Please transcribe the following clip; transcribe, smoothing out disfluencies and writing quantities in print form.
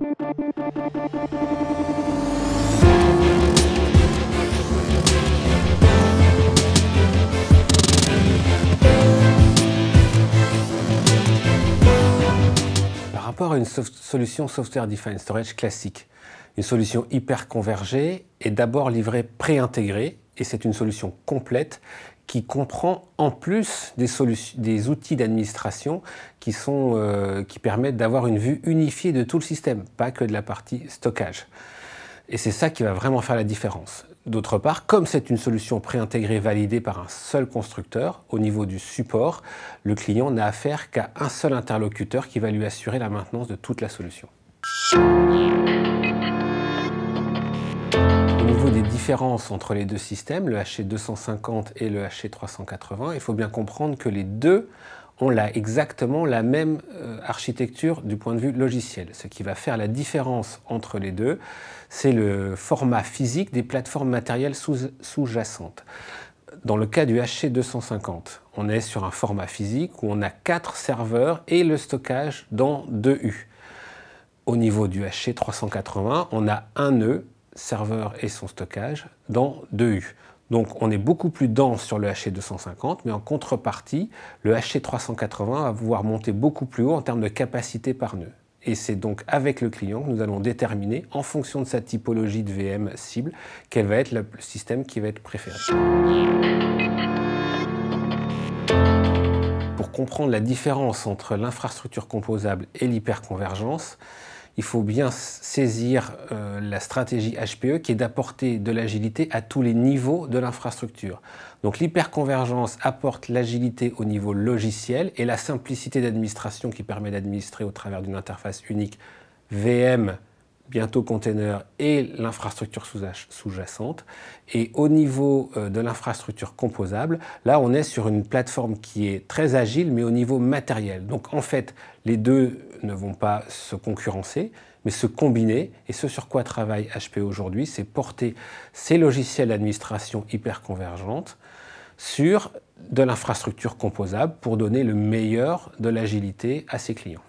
Par rapport à une solution Software Defined Storage classique, une solution hyper convergée est d'abord livrée préintégrée et c'est une solution complète qui comprend en plus des outils d'administration qui permettent d'avoir une vue unifiée de tout le système, pas que de la partie stockage. Et c'est ça qui va vraiment faire la différence. D'autre part, comme c'est une solution préintégrée validée par un seul constructeur, au niveau du support, le client n'a affaire qu'à un seul interlocuteur qui va lui assurer la maintenance de toute la solution. Au niveau des différences entre les deux systèmes, le HC250 et le HC380, il faut bien comprendre que les deux ont exactement la même architecture du point de vue logiciel. Ce qui va faire la différence entre les deux, c'est le format physique des plateformes matérielles sous-jacentes. Dans le cas du HC250, on est sur un format physique où on a 4 serveurs et le stockage dans 2 U. Au niveau du HC380, on a un nœud, serveur et son stockage, dans 2 U. Donc on est beaucoup plus dense sur le HC250, mais en contrepartie, le HC380 va pouvoir monter beaucoup plus haut en termes de capacité par nœud. Et c'est donc avec le client que nous allons déterminer, en fonction de sa typologie de VM cible, quel va être le système qui va être préféré. Pour comprendre la différence entre l'infrastructure composable et l'hyperconvergence, il faut bien saisir la stratégie HPE qui est d'apporter de l'agilité à tous les niveaux de l'infrastructure. Donc l'hyperconvergence apporte l'agilité au niveau logiciel et la simplicité d'administration qui permet d'administrer au travers d'une interface unique VM, bientôt container et l'infrastructure sous-jacente. Et au niveau de l'infrastructure composable, là on est sur une plateforme qui est très agile mais au niveau matériel. Donc en fait les deux ne vont pas se concurrencer mais se combiner, et ce sur quoi travaille HPE aujourd'hui, c'est porter ces logiciels d'administration hyper convergentes sur de l'infrastructure composable pour donner le meilleur de l'agilité à ses clients.